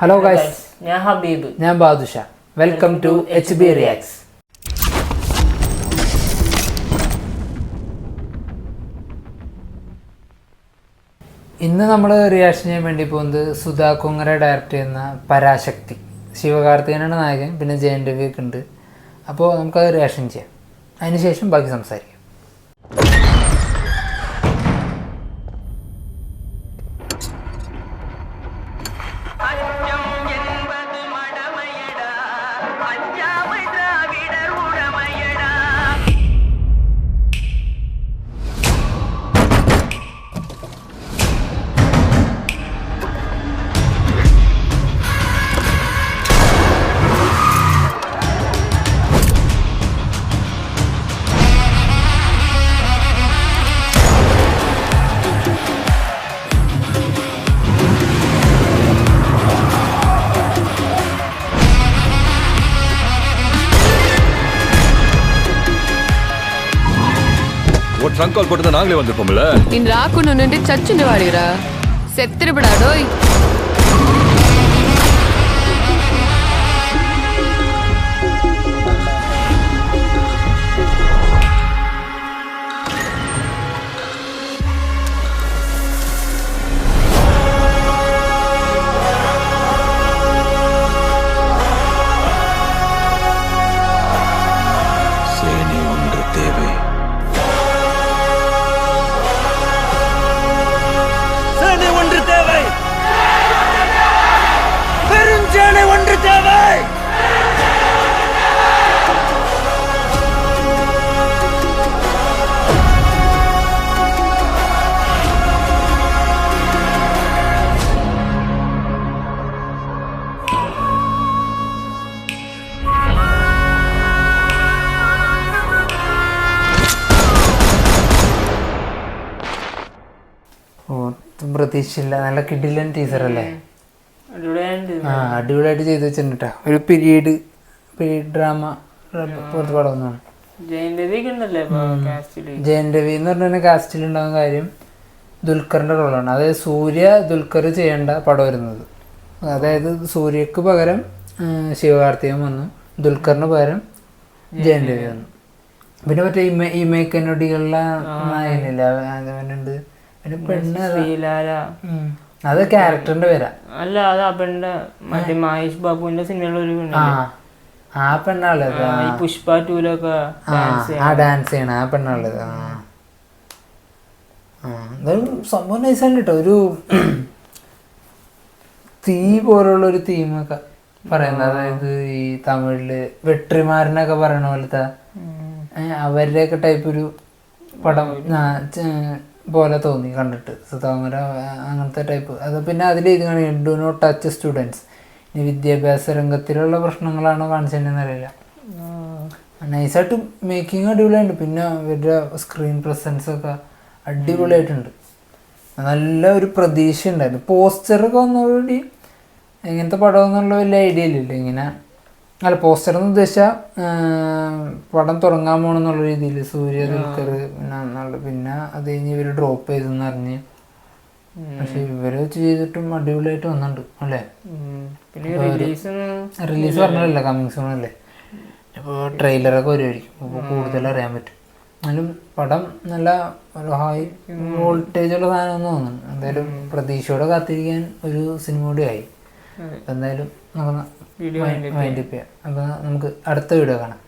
Hello guys, ഞാൻ ഹബീബ്, ഞാൻ Badusha. Welcome to HB reacts. ഇന്ന് നമ്മൾ റിയാക്ഷൻ ചെയ്യാൻ വേണ്ടി പോകുന്നത് സുധാ കൊങ്ങര ഡയറക്റ്റ് ചെയ്യുന്ന പരാശക്തി. ശിവകാർത്തികനാണ് നായകൻ, പിന്നെ ജയൻ രവി ഒക്കെ ഉണ്ട്. അപ്പോൾ നമുക്കത് റിയാക്ഷൻ ചെയ്യാം, അതിനുശേഷം ബാക്കി സംസാരിക്കാം. ட்ரங்க் கால் போட்டு நாங்களே வந்திருப்போம்ல. நீ ராக்குன்னு நின்று சச்சுன்னு வாடுகிறா, செத்துருப்படாடோய். சேனை ஒன்று தேவை. ஒன்று தேவை, பெருஞ்சேனை ஒன்று தேவை. പ്രതീക്ഷയില്ല, നല്ല കിടിലൻ ടീച്ചർ അല്ലേ? അടിപൊളിയായിട്ട് ചെയ്ത് വെച്ചിട്ടുണ്ട് കേട്ടോ. ഒരു പീരീഡ് ഡ്രാമ പുറത്ത് പടം ഒന്നാണ്. ജയൻ രവി എന്ന് പറഞ്ഞ കാസ്റ്റിൽ ഉണ്ടാകുന്ന കാര്യം ദുൽഖറിന്റെ റോളാണ്. അതായത് സൂര്യ ദുൽഖർ ചെയ്യേണ്ട പടം വരുന്നത്. അതായത് സൂര്യക്ക് പകരം ശിവകാർത്തികൻ വന്നു, ദുൽഖറിന് പകരം ജയൻ രവി വന്നു. പിന്നെ മറ്റേ ഈ മേക്കനൊടികളിലെ നായകനില്ല, അതുണ്ട്. പിന്നെ പെണ്ണ് അത് ക്യാരക്ടറിന്റെ പേരാ. അല്ല, അത് അപ്പന്റെ മറ്റേ മഹേഷ് ബാബുവിന്റെ സിനിമയിലുള്ള ഒരു ആ പെണ്ണാളത്. പുഷ്പ 2-ലൊക്കെ ഡാൻസ് ചെയ്യണ ആ പെണ്ണാളത്. എന്തായാലും സംഭവം നൈസാണ് കേട്ടോ. ഒരു തീ പോലുള്ള ഒരു തീമൊക്കെ പറയുന്നത്. അതായത് ഈ തമിഴില് വെട്രിമാരനൊക്കെ പറയണ പോലത്തെ അവരുടെയൊക്കെ ടൈപ്പ് ഒരു പടം പോലെ തോന്നി കണ്ടിട്ട്. സുധാകര അങ്ങനത്തെ ടൈപ്പ്. അത് പിന്നെ അതിൽ ഇത് കാണി ഡു നോട്ട് ടച്ച് സ്റ്റുഡൻസ്. ഇനി വിദ്യാഭ്യാസ രംഗത്തിലുള്ള പ്രശ്നങ്ങളാണോ കാണിച്ചതെന്ന് അറിയില്ല. നൈസായിട്ട് മേക്കിംഗ് അടിപൊളിയായിട്ടുണ്ട്. പിന്നെ ഇവരുടെ സ്ക്രീൻ പ്രസൻസ് ഒക്കെ അടിപൊളിയായിട്ടുണ്ട്. നല്ല ഒരു പ്രതീക്ഷ ഉണ്ടായിരുന്നു. പോസ്റ്ററൊക്കെ വന്നതോടുകൂടി എങ്ങനത്തെ പടം എന്നുള്ള വലിയ ഐഡിയ ഇല്ലല്ലോ. ഇങ്ങനെ അല്ല, പോസ്റ്റർ എന്ന് ഉദ്ദേശിച്ചാൽ പടം തുടങ്ങാൻ പോകണമെന്നുള്ള രീതിയിൽ സൂര്യ ദുൽഖർ പിന്നെ അത് കഴിഞ്ഞ് ഇവർ ഡ്രോപ്പ് ചെയ്തെന്ന് അറിഞ്ഞ്. പക്ഷെ ഇവര് വെച്ച് ചെയ്തിട്ടും അടിപൊളിയായിട്ട് വന്നിട്ടുണ്ട് അല്ലേ? റിലീസ് പറഞ്ഞല്ലോ, കമ്മിങ് സൂൺ അല്ലേ. ഇപ്പോൾ ട്രെയിലറൊക്കെ വരുമായിരിക്കും, അപ്പോൾ കൂടുതൽ അറിയാൻ പറ്റും. എന്നാലും പടം നല്ല ഒരു ഹൈ വോൾട്ടേജ് ഉള്ള സാധനമെന്ന് തോന്നുന്നു. എന്തായാലും പ്രതീക്ഷയോടെ കാത്തിരിക്കാൻ ഒരു സിനിമ കൂടി ആയി. എന്തായാലും നമുക്ക് വൈൻഡപ്പ് ചെയ്യാം. അപ്പോൾ നമുക്ക് അടുത്ത വീഡിയോ കാണാം.